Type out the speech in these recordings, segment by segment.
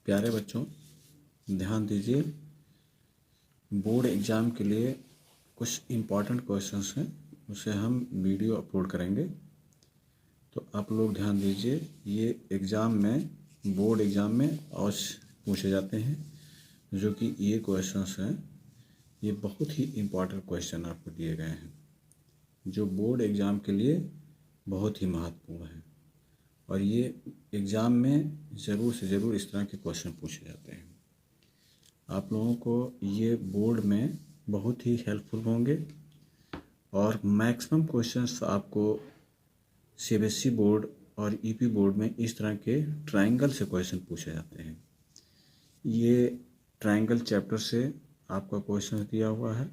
प्यारे बच्चों, ध्यान दीजिए। बोर्ड एग्ज़ाम के लिए कुछ इम्पॉर्टेंट क्वेश्चंस हैं, उसे हम वीडियो अपलोड करेंगे, तो आप लोग ध्यान दीजिए। ये एग्ज़ाम में, बोर्ड एग्ज़ाम में अवश्य पूछे जाते हैं। जो कि ये क्वेश्चंस हैं, ये बहुत ही इम्पॉर्टेंट क्वेश्चन आपको दिए गए हैं, जो बोर्ड एग्ज़ाम के लिए बहुत ही महत्वपूर्ण है। और ये एग्ज़ाम में ज़रूर से ज़रूर इस तरह के क्वेश्चन पूछे जाते हैं। आप लोगों को ये बोर्ड में बहुत ही हेल्पफुल होंगे और मैक्सिमम क्वेश्चंस आपको सीबीएसई बोर्ड और यूपी बोर्ड में इस तरह के ट्रायंगल से क्वेश्चन पूछे जाते हैं। ये ट्रायंगल चैप्टर से आपका क्वेश्चन दिया हुआ है,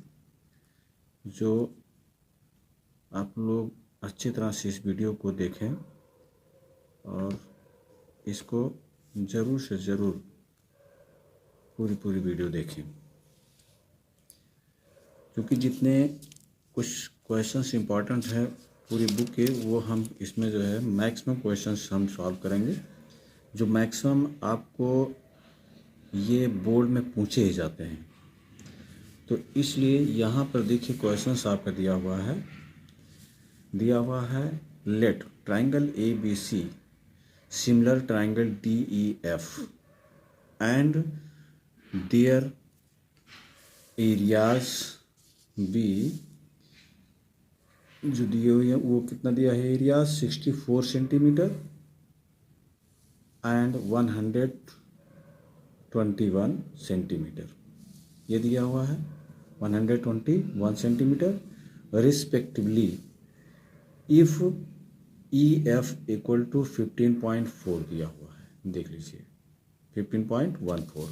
जो आप लोग अच्छी तरह से इस वीडियो को देखें और इसको ज़रूर से ज़रूर पूरी वीडियो देखें, क्योंकि जितने कुछ क्वेश्चंस इम्पॉर्टेंट है पूरी बुक के, वो हम इसमें जो है मैक्सिमम क्वेश्चंस हम सॉल्व करेंगे, जो मैक्सिमम आपको ये बोर्ड में पूछे ही जाते हैं। तो इसलिए यहाँ पर देखिए क्वेश्चंस आपका दिया हुआ है let triangle A B C similar triangle D E F and their areas be. जो दिए हुए हैं वो कितना दिया है, एरिया 64 सेंटीमीटर एंड 121 सेंटीमीटर, ये दिया हुआ है 121 centimetre respectively if E F equal to 15.4 दिया हुआ है। देख लीजिए 15.14।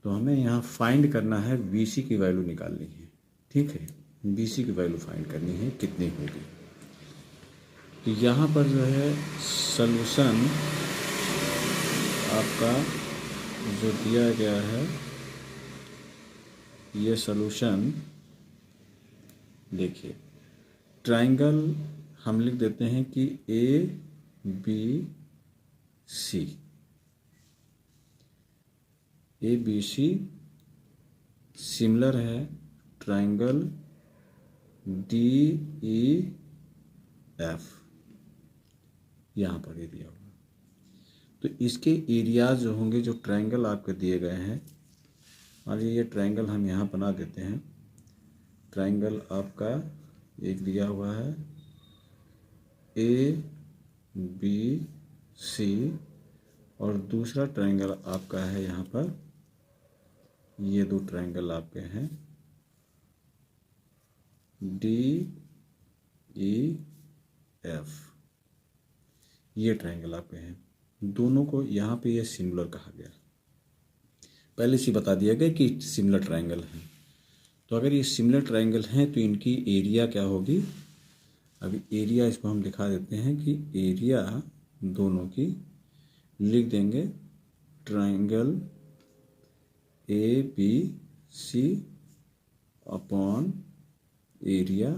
तो हमें यहाँ फाइंड करना है, बीसी की वैल्यू निकालनी है। ठीक है, बीसी की वैल्यू फाइंड करनी है कितनी होगी। तो यहाँ पर जो है सॉल्यूशन आपका जो दिया गया है, ये सॉल्यूशन देखिए। ट्रायंगल हम लिख देते हैं कि ए बी सी सिमिलर है ट्रायंगल डी ई एफ, यहाँ पर ये दिया हुआ। तो इसके एरियाज जो होंगे, जो ट्रायंगल आपके दिए गए हैं, मान लीजिए ये ट्रायंगल हम यहाँ बना देते हैं। ट्रायंगल आपका एक दिया हुआ है ए बी सी, और दूसरा ट्रायंगल आपका है यहाँ पर, ये दो ट्रायंगल आपके हैं डी ई एफ, ये ट्रायंगल आपके हैं। दोनों को यहाँ पे ये सिमिलर कहा गया, पहले से बता दिया गया कि सिमिलर ट्रायंगल हैं। तो अगर ये सिमिलर ट्रायंगल हैं तो इनकी एरिया क्या होगी। अभी एरिया इसको हम दिखा देते हैं कि एरिया दोनों की लिख देंगे triangle A B C upon area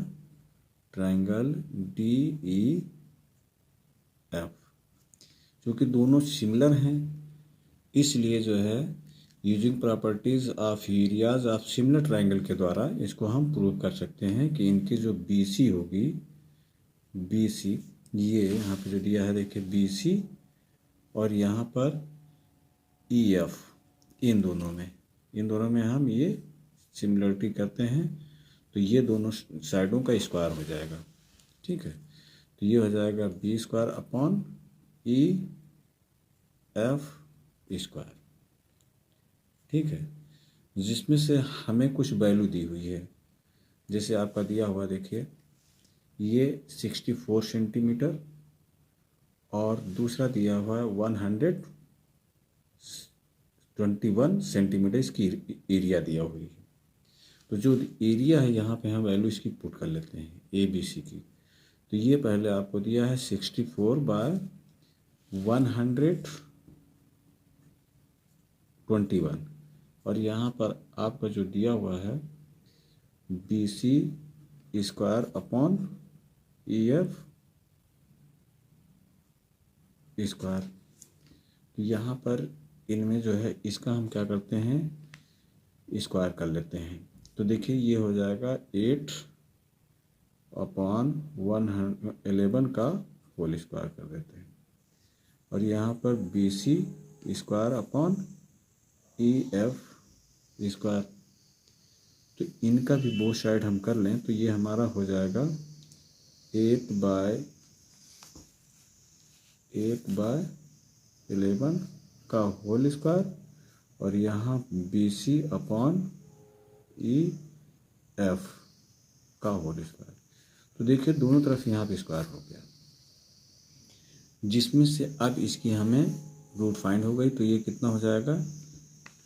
triangle D E F. क्योंकि दोनों सिमिलर हैं, इसलिए जो है using properties of areas of similar triangle के द्वारा इसको हम प्रूव कर सकते हैं कि इनकी जो बी सी होगी, बी सी ये यहाँ पे जो दिया है देखिए बी सी, और यहाँ पर ई एफ, इन दोनों में हम ये सिमिलरिटी करते हैं, तो ये दोनों साइडों का स्क्वायर हो जाएगा। ठीक है, तो ये हो जाएगा B square upon E F square. ठीक है, जिसमें से हमें कुछ वैल्यू दी हुई है, जैसे आपका दिया हुआ देखिए ये 64 सेंटीमीटर और दूसरा दिया हुआ है 121 सेंटीमीटर, इसकी एरिया दिया हुई है। तो जो एरिया है यहाँ पे हम वैल्यू इसकी पुट कर लेते हैं ए बी सी की। तो ये पहले आपको दिया है 64 बाय 121, और यहाँ पर आपका जो दिया हुआ है B C square upon E F square. यहाँ पर इनमें जो है इसका हम क्या करते हैं, स्क्वायर कर लेते हैं। तो देखिए ये हो जाएगा 8/111 का होल स्क्वायर कर देते हैं, और यहाँ पर BC square upon EF square. तो इनका भी बोथ साइड हम कर लें तो ये हमारा हो जाएगा 8/11 का होल स्क्वायर, और यहाँ BC अपॉन EF का होल स्क्वायर। तो देखिए दोनों तरफ यहाँ पे स्क्वायर हो गया, जिसमें से अब इसकी हमें रूट फाइंड हो गई। तो ये कितना हो जाएगा,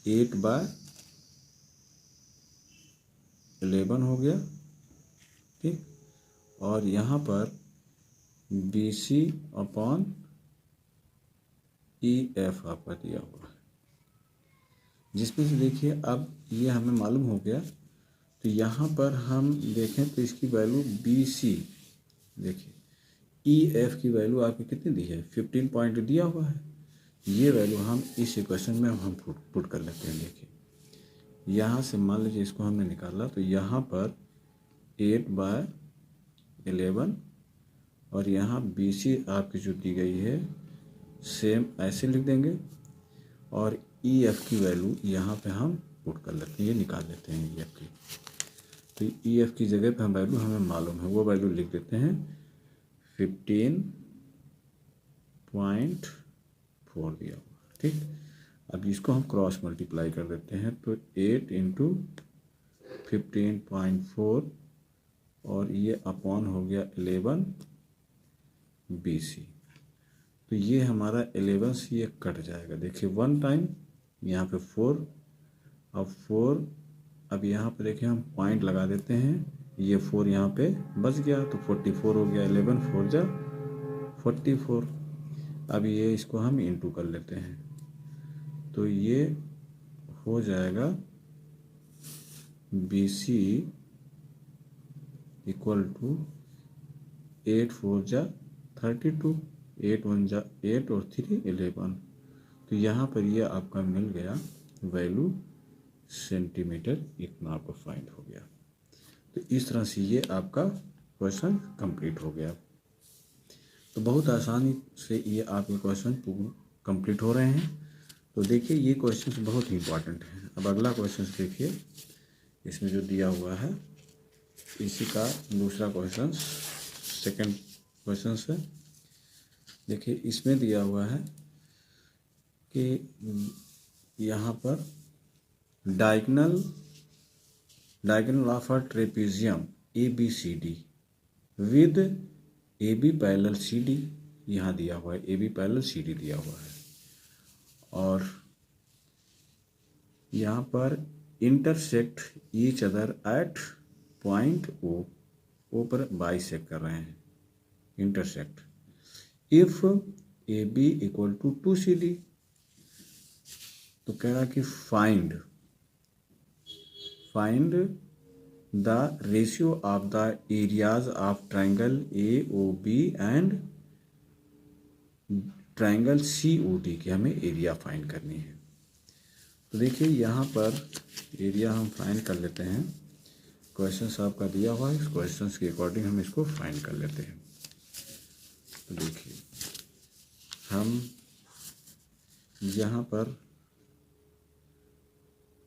8/11 हो गया, ठीक। और यहाँ पर BC अपॉन EF आपका दिया हुआ है, जिसमें से देखिए अब ये हमें मालूम हो गया। तो यहाँ पर हम देखें तो इसकी वैल्यू BC, देखिए EF की वैल्यू आपकी कितनी दी है, 15 पॉइंट दिया हुआ है। ये वैल्यू हम इस इक्वेशन में हम पुट कर लेते हैं। देखिए यहाँ से मान लीजिए इसको हमने निकाला, तो यहाँ पर 8/11 और यहाँ BC आपकी जो दी गई है सेम ऐसे लिख देंगे, और EF की वैल्यू यहाँ पे हम पुट कर लेते हैं, ये निकाल लेते हैं EF की। तो EF की जगह पे हम वैल्यू हमें मालूम है वो वैल्यू लिख देते हैं 15.4 दिया हुआ, ठीक। अब इसको हम क्रॉस मल्टीप्लाई कर देते हैं, तो 8 इंटू 15.4 और ये अपॉन हो गया 11 BC। तो ये हमारा 11 से ये कट जाएगा। देखिए 1 टाइम यहाँ पे 4, अब 4, अब यहाँ पे देखिए हम पॉइंट लगा देते हैं, ये 4 यहाँ पे बच गया, तो 44 हो गया। 11 4 जा 44। अब ये इसको हम इंटू कर लेते हैं, तो ये हो जाएगा BC इक्वल टू 8 4 जा 32, 8 1 जा 8 और 3 11। तो यहाँ पर ये आपका मिल गया वैल्यू सेंटीमीटर, इतना आपको फाइंड हो गया। तो इस तरह से ये आपका क्वेश्चन कंप्लीट हो गया। तो बहुत आसानी से ये आपके क्वेश्चन कंप्लीट हो रहे हैं। तो देखिए ये क्वेश्चन बहुत ही इंपॉर्टेंट है। अब अगला क्वेश्चन देखिए, इसमें जो दिया हुआ है इसी का दूसरा क्वेश्चन, सेकंड क्वेश्चन है। देखिए इसमें दिया हुआ है कि यहाँ पर diagonal of a trapezium ABCD with AB parallel CD यहाँ दिया हुआ है, AB पैरेलल CD दिया हुआ है, और यहाँ पर intersect each other at point O पर बाइसेक्ट कर रहे हैं, intersect. If AB equal to 2CD, तो कह रहा कि find the ratio of the areas of triangle AOB and triangle COD की हमें एरिया फाइंड करनी है। तो देखिए यहाँ पर एरिया हम फाइंड कर लेते हैं, क्वेश्चन आपका दिया हुआ है, इस क्वेश्चन के अकॉर्डिंग हम इसको फाइंड कर लेते हैं। तो देखिए हम यहाँ पर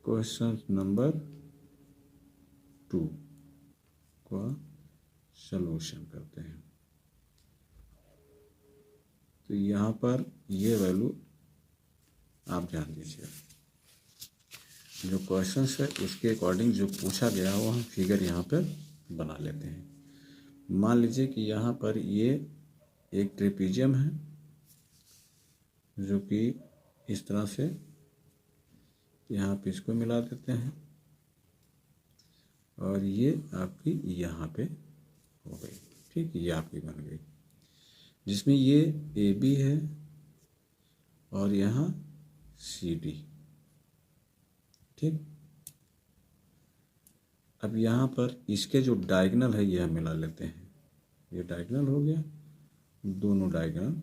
क्वेश्चन नंबर 2 का सलूशन करते हैं। तो यहाँ पर ये वैल्यू आप जान लीजिए, जो क्वेश्चन है उसके अकॉर्डिंग जो पूछा गया वो हम फिगर यहाँ पर बना लेते हैं। मान लीजिए कि यहाँ पर ये एक ट्रेपेजियम है जो कि इस तरह से यहाँ पे इसको मिला देते हैं, और ये आपकी यहाँ पे हो गई, ठीक, ये आपकी बन गई, जिसमें ये AB है और यहाँ CD, ठीक। अब यहाँ पर इसके जो डायगोनल है ये हम मिला लेते हैं, ये डायगोनल हो गया, दोनों डायगोनल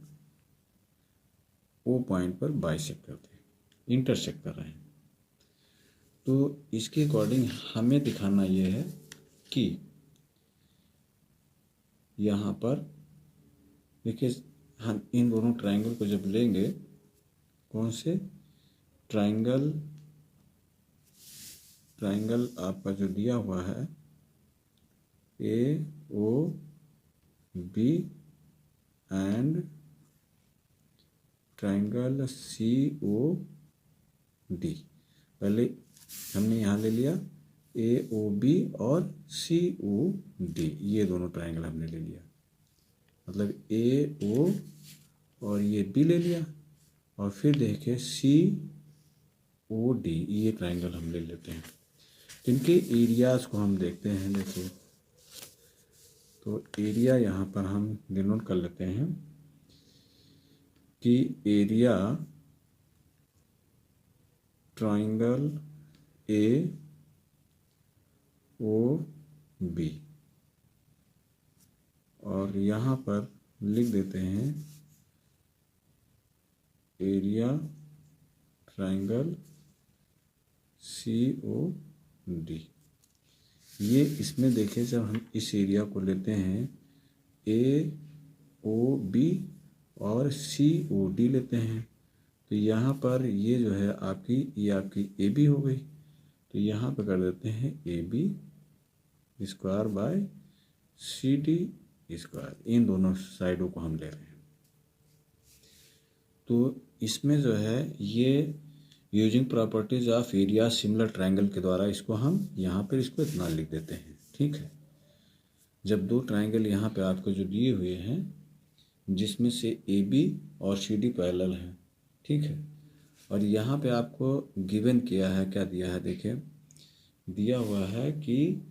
ओ पॉइंट पर बाइसेक्ट करते हैं, इंटरसेक्ट कर रहे हैं। तो इसके अकॉर्डिंग हमें दिखाना ये है कि यहाँ पर देखिए, हम इन दोनों ट्राइंगल को जब लेंगे, कौन से ट्राइंगल आपका जो दिया हुआ है A O B and triangle C O D, पहले हमने यहाँ ले लिया ए ओ बी और सी ओ डी, ये दोनों ट्राइंगल हमने ले लिया, मतलब ए ओ और ये बी ले लिया, और फिर देखिए सी ओ डी, ये ट्राइंगल हम ले लेते हैं। इनके एरियाज को हम देखते हैं। देखिए, तो एरिया यहाँ पर हम डिनोट कर लेते हैं कि area triangle A O B, और यहाँ पर लिख देते हैं area triangle C O D. ये इसमें देखिए, जब हम इस एरिया को लेते हैं ए ओ बी और सी ओ डी लेते हैं, तो यहाँ पर ये जो है ये आपकी ए बी हो गई, तो यहाँ पर कर देते हैं A B square by C D square, इन दोनों साइडों को हम ले रहे हैं। तो इसमें जो है ये using properties of area similar triangle के द्वारा इसको हम यहाँ पर इसको इतना लिख देते हैं। ठीक है, जब दो ट्राइंगल यहाँ पे आपको जो दिए हुए हैं, जिसमें से ए बी और सी डी पैरेलल हैं, ठीक है, और यहाँ पे आपको गिवन किया है, क्या दिया है, देखिए दिया हुआ है कि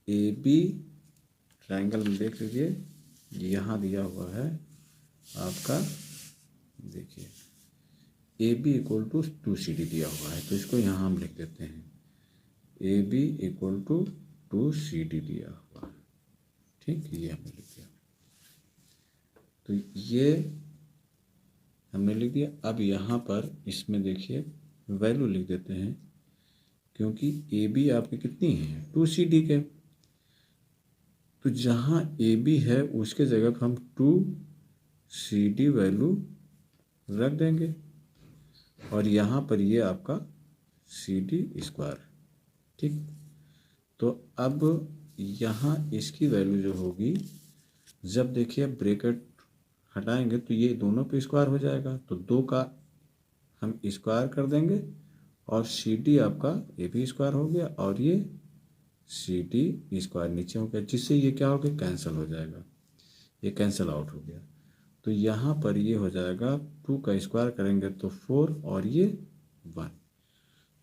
ए बी ट्राइंगल में देख लीजिए, यहाँ दिया हुआ है आपका, देखिए A B equal to 2CD दिया हुआ है, तो इसको यहाँ हम लिख देते हैं A B equal to 2CD दिया हुआ है। ठीक, ये हमने लिख दिया, तो ये हमने लिख दिया। अब यहाँ पर इसमें देखिए वैल्यू लिख देते हैं, क्योंकि ए बी आपकी कितनी है 2CD के, तो जहाँ ए बी है उसके जगह पर हम 2CD वैल्यू रख देंगे, और यहाँ पर ये आपका सी डी स्क्वायर। ठीक, तो अब यहाँ इसकी वैल्यू जो होगी, जब देखिए ब्रैकेट हटाएंगे तो ये दोनों पे स्क्वायर हो जाएगा, तो 2 का हम स्क्वायर कर देंगे, और सी डी आपका ए बी स्क्वायर हो गया, और ये सी डी स्क्वायर नीचे हो गया, जिससे ये क्या हो गया, कैंसिल हो जाएगा, ये कैंसिल आउट हो गया। तो यहाँ पर ये हो जाएगा 2 का स्क्वायर करेंगे तो 4 और ये 1।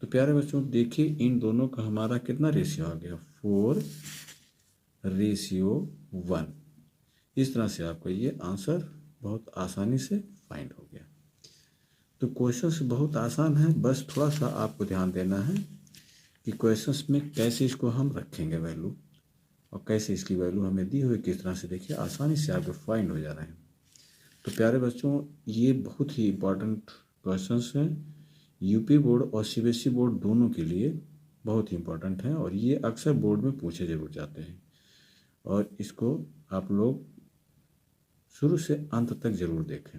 तो प्यारे बच्चों देखिए, इन दोनों का हमारा कितना रेशियो आ गया, 4:1। इस तरह से आपका ये आंसर बहुत आसानी से फाइंड हो गया। तो क्वेश्चंस बहुत आसान है, बस थोड़ा सा आपको ध्यान देना है कि क्वेश्चंस में कैसे इसको हम रखेंगे वैल्यू, और कैसे इसकी वैल्यू हमें दी हुई किस तरह से, देखिए आसानी से आपके फाइंड हो जा रहे हैं। तो प्यारे बच्चों, ये बहुत ही इम्पॉर्टेंट क्वेश्चंस हैं, यूपी बोर्ड और सीबीएसई बोर्ड दोनों के लिए बहुत ही इम्पॉर्टेंट हैं, और ये अक्सर बोर्ड में पूछे जरूर जाते हैं, और इसको आप लोग शुरू से अंत तक ज़रूर देखें।